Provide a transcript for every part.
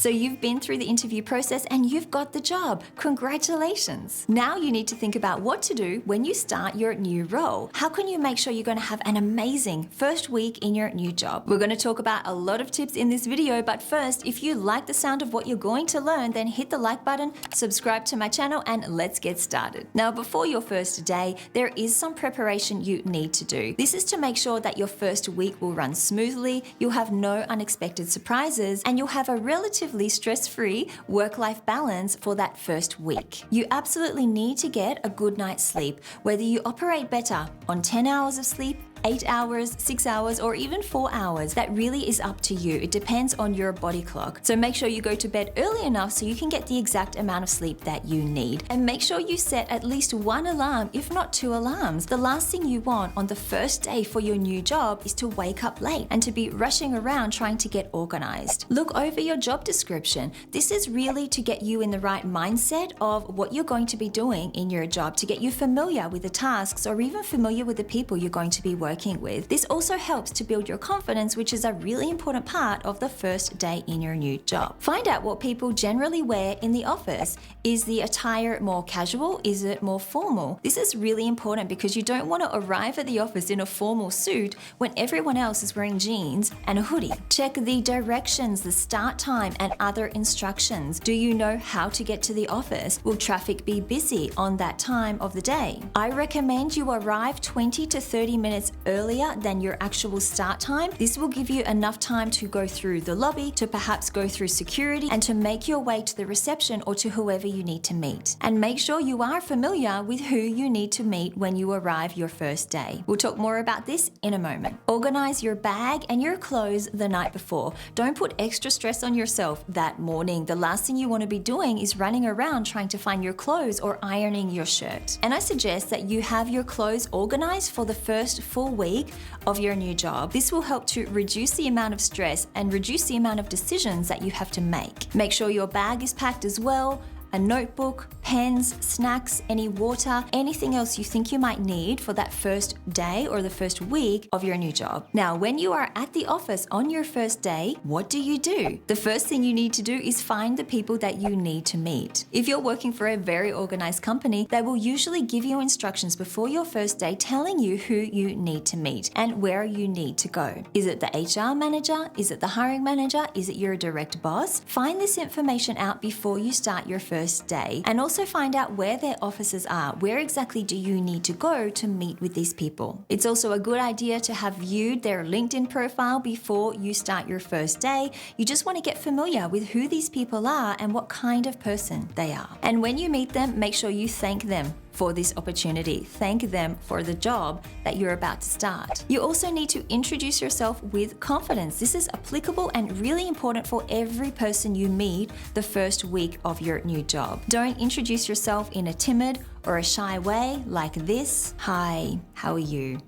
So you've been through the interview process and you've got the job. Congratulations. Now you need to think about what to do when you start your new role. How can you make sure you're going to have an amazing first week in your new job? We're going to talk about a lot of tips in this video, but first, if you like the sound of what you're going to learn, then hit the like button, subscribe to my channel, and let's get started. Now, before your first day, there is some preparation you need to do. This is to make sure that your first week will run smoothly, you'll have no unexpected surprises, and you'll have a relatively stress-free work-life balance for that first week. You absolutely need to get a good night's sleep, whether you operate better on 10 hours of sleep, 8 hours, 6 hours, or even 4 hours. That really is up to you. It depends on your body clock. So make sure you go to bed early enough so you can get the exact amount of sleep that you need. And make sure you set at least one alarm, if not 2 alarms. The last thing you want on the first day for your new job is to wake up late and to be rushing around trying to get organized. Look over your job description. This is really to get you in the right mindset of what you're going to be doing in your job, to get you familiar with the tasks or even familiar with the people you're going to be working with. This also helps to build your confidence, which is a really important part of the first day in your new job. Find out what people generally wear in the office. Is the attire more casual? Is it more formal? This is really important because you don't want to arrive at the office in a formal suit when everyone else is wearing jeans and a hoodie. Check the directions, the start time, and other instructions. Do you know how to get to the office? Will traffic be busy on that time of the day? I recommend you arrive 20 to 30 minutes earlier than your actual start time. This will give you enough time to go through the lobby, to perhaps go through security, and to make your way to the reception or to whoever you need to meet. And make sure you are familiar with who you need to meet when you arrive your first day. We'll talk more about this in a moment. Organize your bag and your clothes the night before. Don't put extra stress on yourself that morning. The last thing you want to be doing is running around trying to find your clothes or ironing your shirt. And I suggest that you have your clothes organized for the first full week of your new job. This will help to reduce the amount of stress and reduce the amount of decisions that you have to make. Make sure your bag is packed as well. A notebook, pens, snacks, any water, anything else you think you might need for that first day or the first week of your new job. Now, when you are at the office on your first day, what do? The first thing you need to do is find the people that you need to meet. If you're working for a very organized company, they will usually give you instructions before your first day telling you who you need to meet and where you need to go. Is it the HR manager? Is it the hiring manager? Is it your direct boss? Find this information out before you start your first day, and also find out where their offices are. Where exactly do you need to go to meet with these people? It's also a good idea to have viewed their LinkedIn profile before you start your first day. You just want to get familiar with who these people are and what kind of person they are. And when you meet them, make sure you thank them for this opportunity. Thank them for the job that you're about to start. You also need to introduce yourself with confidence. This is applicable and really important for every person you meet the first week of your new job. Don't introduce yourself in a timid or a shy way like this. Hi, how are you?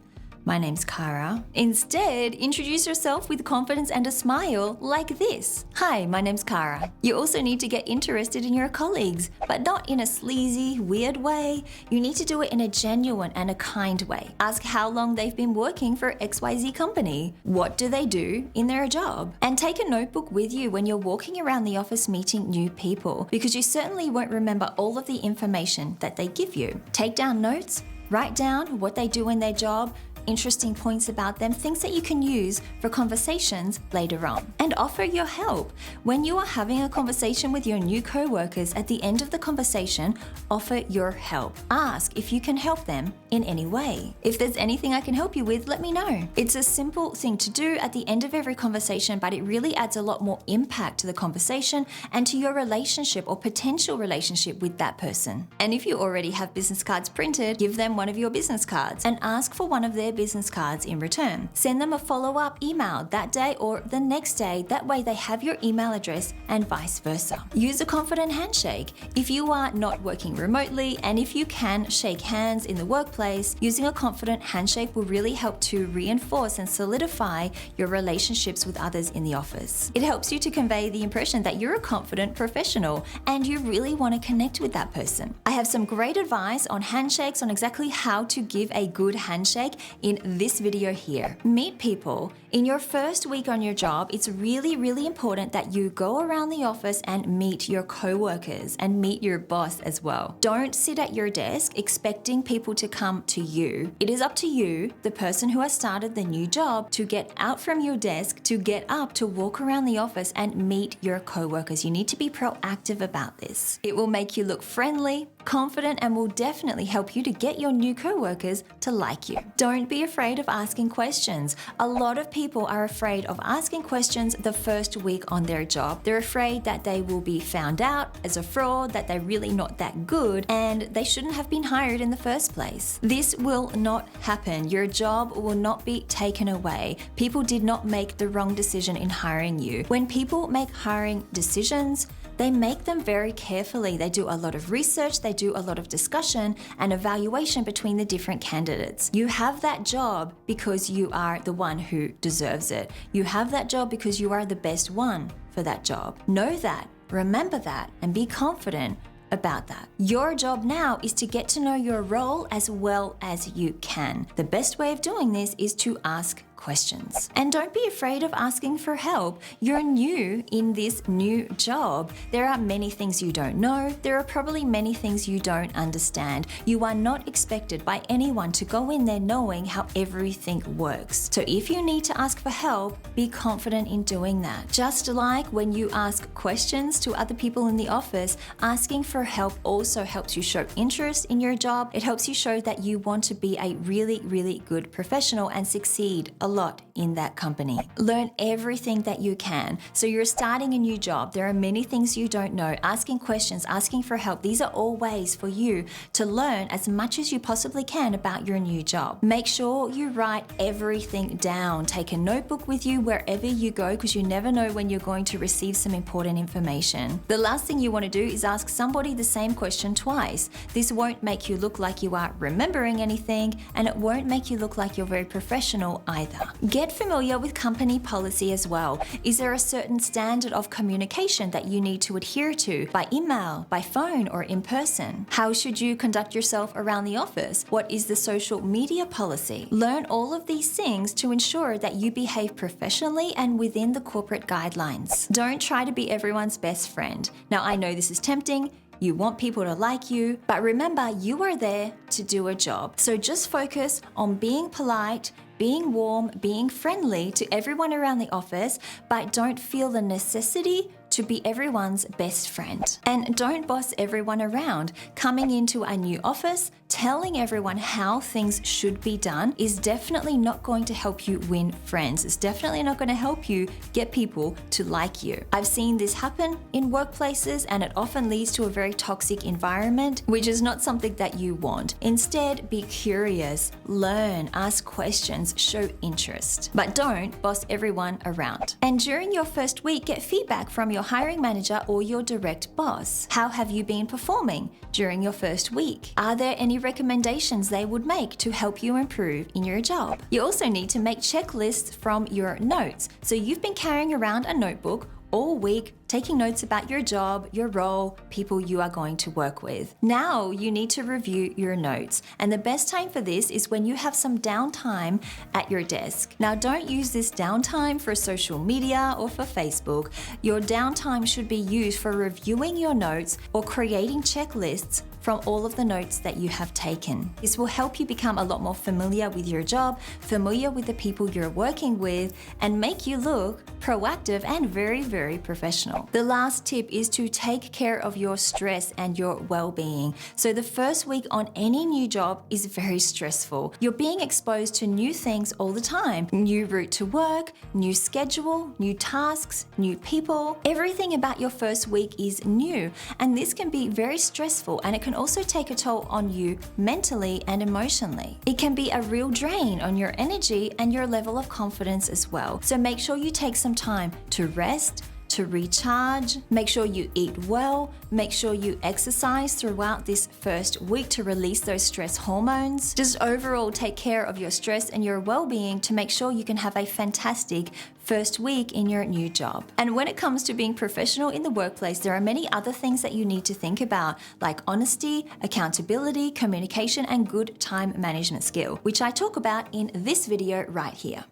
My name's Kara. Instead, introduce yourself with confidence and a smile like this. Hi, my name's Kara. You also need to get interested in your colleagues, but not in a sleazy, weird way. You need to do it in a genuine and a kind way. Ask how long they've been working for XYZ company. What do they do in their job? And take a notebook with you when you're walking around the office meeting new people, because you certainly won't remember all of the information that they give you. Take down notes, write down what they do in their job, interesting points about them, things that you can use for conversations later on. And offer your help. When you are having a conversation with your new coworkers, at the end of the conversation, offer your help. Ask if you can help them in any way. If there's anything I can help you with, let me know. It's a simple thing to do at the end of every conversation, but it really adds a lot more impact to the conversation and to your relationship or potential relationship with that person. And if you already have business cards printed, give them one of your business cards and ask for one of their business cards in return. Send them a follow-up email that day or the next day. That way they have your email address and vice versa. Use a confident handshake. If you are not working remotely and if you can shake hands in the workplace, using a confident handshake will really help to reinforce and solidify your relationships with others in the office. It helps you to convey the impression that you're a confident professional and you really want to connect with that person. I have some great advice on handshakes, on exactly how to give a good handshake in this video here. Meet people. In your first week on your job, it's really, really important that you go around the office and meet your coworkers and meet your boss as well. Don't sit at your desk expecting people to come to you. It is up to you, the person who has started the new job, to get out from your desk, to get up, to walk around the office and meet your coworkers. You need to be proactive about this. It will make you look friendly, confident, and will definitely help you to get your new coworkers to like you. Don't be afraid of asking questions. A lot of people are afraid of asking questions the first week on their job. They're afraid that they will be found out as a fraud, that they're really not that good, and they shouldn't have been hired in the first place. This will not happen. Your job will not be taken away. People did not make the wrong decision in hiring you. When people make hiring decisions, they make them very carefully. They do a lot of research, they do a lot of discussion and evaluation between the different candidates. You have that job because you are the one who deserves it. You have that job because you are the best one for that job. Know that, remember that, and be confident about that. Your job now is to get to know your role as well as you can. The best way of doing this is to ask questions. And don't be afraid of asking for help. You're new in this new job. There are many things you don't know. There are probably many things you don't understand. You are not expected by anyone to go in there knowing how everything works. So if you need to ask for help, be confident in doing that. Just like when you ask questions to other people in the office, asking for help also helps you show interest in your job. It helps you show that you want to be a really, really good professional and succeed a lot in that company. Learn everything that you can. So you're starting a new job. There are many things you don't know. Asking questions, asking for help. These are all ways for you to learn as much as you possibly can about your new job. Make sure you write everything down. Take a notebook with you wherever you go because you never know when you're going to receive some important information. The last thing you want to do is ask somebody the same question twice. This won't make you look like you are remembering anything, and it won't make you look like you're very professional either. Get familiar with company policy as well. Is there a certain standard of communication that you need to adhere to by email, by phone, or in person? How should you conduct yourself around the office? What is the social media policy? Learn all of these things to ensure that you behave professionally and within the corporate guidelines. Don't try to be everyone's best friend. Now, I know this is tempting. You want people to like you, but remember, you are there to do a job. So just focus on being polite, being warm, being friendly to everyone around the office, but don't feel the necessity to be everyone's best friend. And don't boss everyone around. Coming into a new office, telling everyone how things should be done is definitely not going to help you win friends. It's definitely not going to help you get people to like you. I've seen this happen in workplaces, and it often leads to a very toxic environment, which is not something that you want. Instead, be curious, learn, ask questions, show interest. But don't boss everyone around. And during your first week, get feedback from your hiring manager or your direct boss. How have you been performing during your first week? Are there any recommendations they would make to help you improve in your job? You also need to make checklists from your notes. So you've been carrying around a notebook all week, taking notes about your job, your role, people you are going to work with. Now you need to review your notes. And the best time for this is when you have some downtime at your desk. Now don't use this downtime for social media or for Facebook. Your downtime should be used for reviewing your notes or creating checklists from all of the notes that you have taken. This will help you become a lot more familiar with your job, familiar with the people you're working with, and make you look proactive and very, very professional. The last tip is to take care of your stress and your well-being. So the first week on any new job is very stressful. You're being exposed to new things all the time. New route to work, new schedule, new tasks, new people. Everything about your first week is new, and this can be very stressful, and it can also take a toll on you mentally and emotionally. It can be a real drain on your energy and your level of confidence as well. So make sure you take some time to rest, to recharge, make sure you eat well, make sure you exercise throughout this first week to release those stress hormones. Just overall take care of your stress and your well-being to make sure you can have a fantastic first week in your new job. And when it comes to being professional in the workplace, there are many other things that you need to think about, like honesty, accountability, communication, and good time management skill, which I talk about in this video right here.